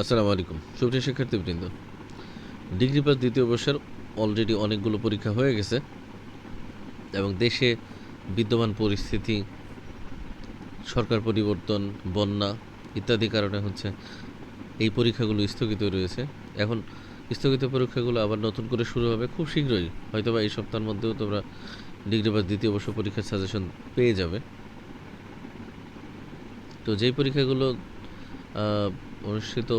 আসসালামু আলাইকুম সুপ্রিয় শিক্ষার্থীবৃন্দ। ডিগ্রি পাস দ্বিতীয় বর্ষের অলরেডি অনেকগুলো পরীক্ষা হয়ে গেছে এবং দেশে বিদ্যমান পরিস্থিতি, সরকার পরিবর্তন, বন্যা ইত্যাদি কারণে এই পরীক্ষাগুলো স্থগিত রয়েছে। এখন স্থগিত পরীক্ষাগুলো আবার নতুন করে শুরু হবে খুব শীঘ্রই, হয়তোবা এই সপ্তাহের মধ্যেও তোমরা ডিগ্রি পাস দ্বিতীয় বর্ষ পরীক্ষার সাজেশন পেয়ে যাবে। তো যেই পরীক্ষাগুলো অনুষ্ঠিত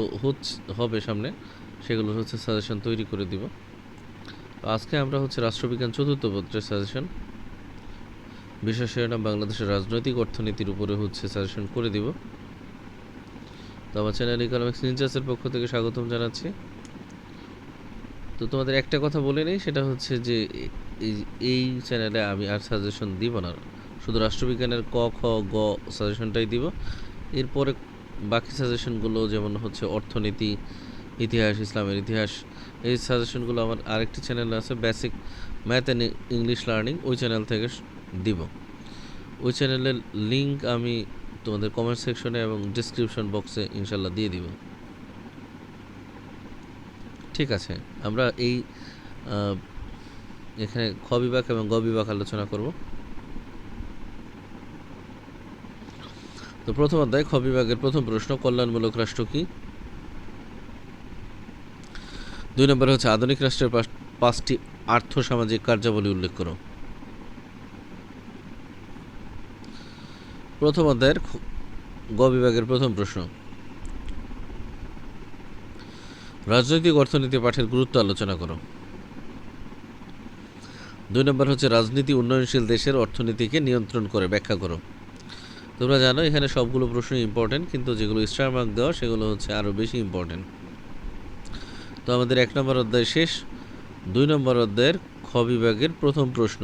হবে সামনে, সেগুলো সাজেশন তৈরি করে দিব। আজকে আমরা রাষ্ট্রবিজ্ঞান চতুর্থ পত্রের সাজেশন, বিষয় শিরোনাম বাংলাদেশের রাজনৈতিক অর্থনীতির উপরে সাজেশন করে দিব। তো আমার চ্যানেল ইকোনমিক্স নিনজাসের পক্ষ থেকে স্বাগতম জানাচ্ছি। তো তোমাদের একটা কথা বলে নেই, সেটা যে এই চ্যানেলে আমি আর সাজেশন দিব না, শুধু রাষ্ট্রবিজ্ঞানের ক খ গ সাজেশনটাই দিব। এরপরে বাকি সাজেশনগুলো যেমন অর্থনীতি, ইতিহাস, ইসলামের ইতিহাস, এই সাজেশনগুলো আমার আরেকটি চ্যানেল আছে, basic math and English learning, ওই চ্যানেল থেকে দিব। ওই চ্যানেলের লিঙ্ক আমি তোমাদের কমেন্ট সেকশনে এবং ডিসক্রিপশন বক্সে ইনশাল্লাহ দিয়ে দিব। ঠিক আছে, আমরা এখানে খ বিভাগ এবং গ বিভাগ আলোচনা করব। তো প্রথম অধ্যায় খ বিভাগের প্রথম প্রশ্ন, কল্যাণমূলক রাষ্ট্র কি? 2 নম্বর আধুনিক রাষ্ট্রের 5টি আর্থ-সামাজিক কার্যাবলী উল্লেখ করো। প্রথম অধ্যায়ের গ বিভাগের প্রথম প্রশ্ন, রাজনৈতিক অর্থনীতি পাঠের গুরুত্ব আলোচনা করো। 2 নম্বর রাজনীতি উন্নয়নশীল দেশের অর্থনীতিকে নিয়ন্ত্রণ করে, ব্যাখ্যা করো। তোমরা জানো এখানে সবগুলো প্রশ্ন ইম্পর্টেন্ট, কিন্তু যেগুলো স্টার মার্ক দেওয়া সেগুলো আরও বেশি ইম্পর্টেন্ট। তো আমাদের 1 নম্বর অধ্যায় শেষ। 2 নম্বর অধ্যায়ের খ বিভাগের প্রথম প্রশ্ন,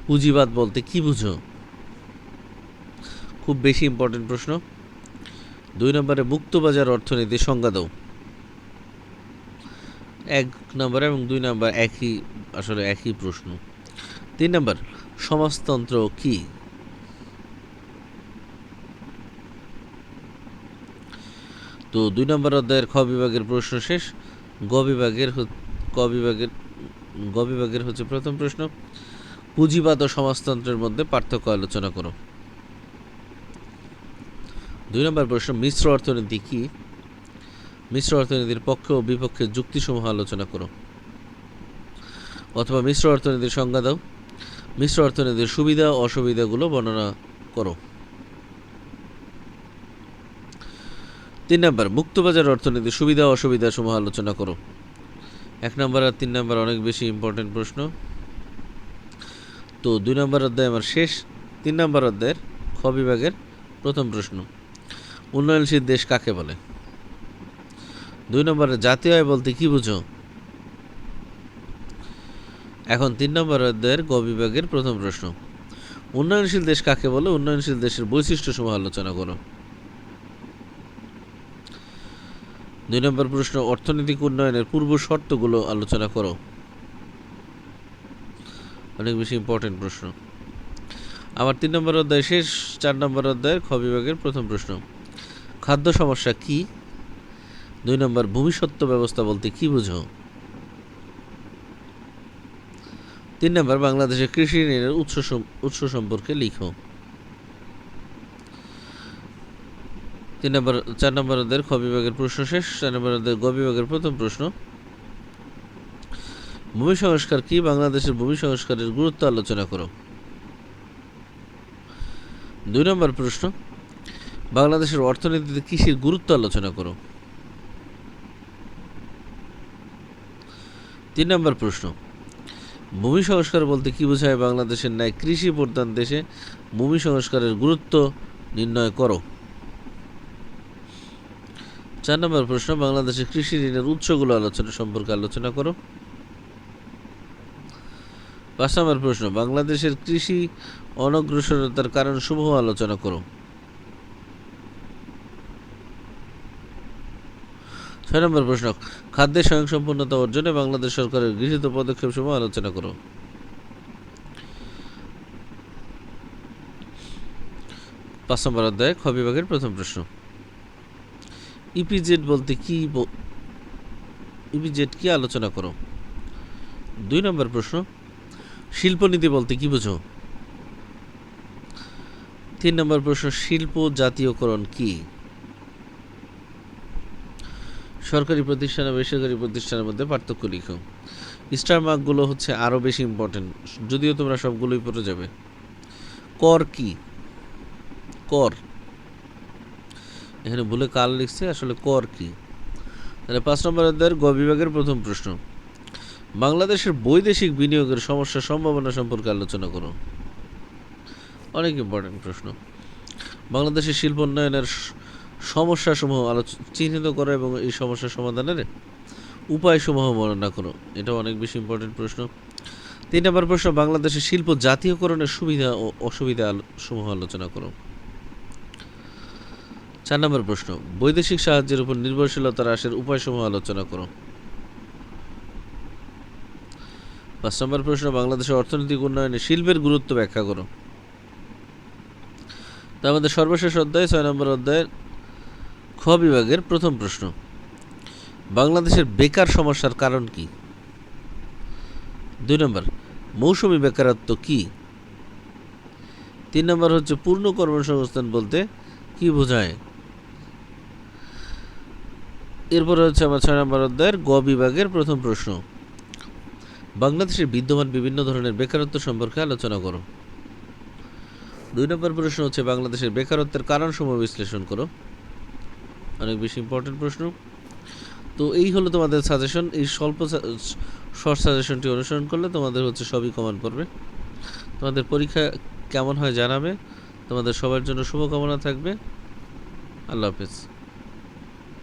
পুঁজিবাদ বলতে কি বুঝো? খুব বেশি ইম্পর্টেন্ট প্রশ্ন। 2 নম্বরে মুক্তবাজার অর্থনীতি সংজ্ঞা দাও। 1 নম্বর এবং 2 নম্বর একই প্রশ্ন। 3 নম্বর, সমাজতন্ত্র কি? তো 2 নম্বর অধ্যায়ের খ বিভাগের প্রশ্ন শেষ। গ বিভাগের প্রথম প্রশ্ন, পুঁজিবাদ ও সমাজতন্ত্রের মধ্যে পার্থক্য আলোচনা করো। 2 নম্বর প্রশ্ন, মিশ্র অর্থনীতি কি? মিশ্র অর্থনীতির পক্ষে ও বিপক্ষে যুক্তিসমূহ আলোচনা করো। অথবা মিশ্র অর্থনীতির সংজ্ঞা দাও। মিশ্র অর্থনীতির সুবিধা ও অসুবিধাগুলো বর্ণনা করো। 3 নম্বর, মুক্তবাজার অর্থনীতির সুবিধা ও অসুবিধাসমূহ আলোচনা করো। 1 নম্বর আর 3 নম্বর অনেক বেশি ইম্পর্টেন্ট প্রশ্ন। তো 2 নম্বর অধ্যায় আমার শেষ। 3 নম্বর অধ্যায়ের খ বিভাগের প্রথম প্রশ্ন, উন্নয়নশীল দেশ কাকে বলে? 2 নম্বরে জাতীয় আয় বলতে কি বুঝো? এখন 3 নম্বর অধ্যায়ের গ বিভাগের প্রথম প্রশ্ন, উন্নয়নশীল দেশ কাকে বলে? উন্নয়নশীল দেশের বৈশিষ্ট্যসমূহ আলোচনা করো। 2 নম্বর প্রশ্ন, অর্থনৈতিক উন্নয়নের পূর্ব শর্তগুলো আলোচনা করো। অনেক বেশি ইম্পর্টেন্ট প্রশ্ন। আমার 3 নম্বর অধ্যায় শেষ। 4 নম্বর অধ্যায়ের খ বিভাগের প্রথম প্রশ্ন, খাদ্য সমস্যা কি? 2 নম্বর, ভূমিস্বত্ব ব্যবস্থা বলতে কি বুঝো? 3 নম্বর, বাংলাদেশের কৃষি ঋণের উৎস সম্পর্কে লিখো। 4 নম্বর অধ্যায়ের খ বিভাগের প্রশ্ন শেষ। 4 নম্বর অধ্যায়ের গ বিভাগের প্রথম প্রশ্ন, ভূমি সংস্কার কি? বাংলাদেশের ভূমি সংস্কারের গুরুত্ব আলোচনা করো। 2 নম্বর প্রশ্ন, বাংলাদেশের অর্থনীতিতে কৃষির গুরুত্ব আলোচনা করো। 3 নম্বর প্রশ্ন, ভূমি সংস্কার বলতে কি বোঝায়? বাংলাদেশের ন্যায় কৃষি প্রধান দেশে ভূমি সংস্কারের গুরুত্ব নির্ণয় করো। 4 নম্বর প্রশ্ন, বাংলাদেশের কৃষি ঋণের উৎসগুলো সম্পর্কে আলোচনা করো। 5 নম্বর প্রশ্ন, বাংলাদেশের কৃষি অনগ্রসরতার কারণসমূহ আলোচনা করো। 6 নম্বর প্রশ্ন, খাদ্যের স্বয়ংসম্পূর্ণতা অর্জনে বাংলাদেশ সরকারের গৃহীত পদক্ষেপসমূহ আলোচনা করো। 5 নম্বর অধ্যায় খ বিভাগের প্রথম প্রশ্ন, ইপিজেড বলতে কি ইপিজেড কি আলোচনা করো। 2 নম্বর প্রশ্ন, শিল্পনীতি বলতে কি বোঝো। 3 নম্বর প্রশ্ন, শিল্প জাতীয়করণ কি। সরকারি প্রতিষ্ঠান ও বেসরকারি প্রতিষ্ঠানের মধ্যে পার্থক্য লিখো। স্টার মার্কগুলো হচ্ছে আরও বেশি ইম্পর্টেন্ট, যদিও তোমরা সবগুলোই পড়ে যাবে। কর কি, কর, এখানে ভুলে কাল লিখছে, আসলে কর কি। তাহলে 5 নম্বর অধ্যায়ের গ বিভাগের প্রথম প্রশ্ন, বাংলাদেশের বৈদেশিক বিনিয়োগের সমস্যা সম্ভাবনা সম্পর্কে আলোচনা করো। অনেক ইম্পর্টেন্ট প্রশ্ন। বাংলাদেশের শিল্প উন্নয়নের সমস্যাসমূহ চিহ্নিত করো এবং এই সমস্যা সমাধানের উপায়সমূহ বর্ণনা করো। এটাও অনেক বেশি ইম্পর্টেন্ট প্রশ্ন। 3 নম্বর প্রশ্ন, বাংলাদেশের শিল্প জাতীয়করণের সুবিধা ও অসুবিধা সমূহ আলোচনা করো। 4 নম্বর প্রশ্ন, বৈদেশিক সাহায্যের উপর নির্ভরশীলতা হ্রাসের উপায়সমূহ আলোচনা করো। 5 নম্বর প্রশ্ন, বাংলাদেশের অর্থনৈতিক উন্নয়নে শিল্পের গুরুত্ব ব্যাখ্যা করো। তা আমাদের সর্বশেষ অধ্যায় 6 নম্বর অধ্যায়ের খ বিভাগের প্রথম প্রশ্ন, বাংলাদেশের বেকার সমস্যার কারণ কি। 2 নম্বর, মৌসুমী বেকারত্ব কি। 3 নম্বর হচ্ছে পূর্ণ কর্মসংস্থান বলতে কি বোঝায়। এরপরে হচ্ছে আমার 6 নম্বর অধ্যায়ের গ বিভাগের প্রথম প্রশ্ন, বাংলাদেশের বিদ্যমান বিভিন্ন ধরনের বেকারত্ব সম্পর্কে আলোচনা করো। 2 নম্বর প্রশ্ন হচ্ছে বাংলাদেশের বেকারত্বের কারণসমূহ বিশ্লেষণ করো। অনেক বেশি ইম্পর্টেন্ট প্রশ্ন। তো এই হলো তোমাদের সাজেশন। এই শর্ট সাজেশনটি অনুসরণ করলে তোমাদের হচ্ছে সবই কমন পড়বে। তোমাদের পরীক্ষা কেমন হয় জানাবে। তোমাদের সবার জন্য শুভকামনা থাকবে। আল্লাহ হাফেজ।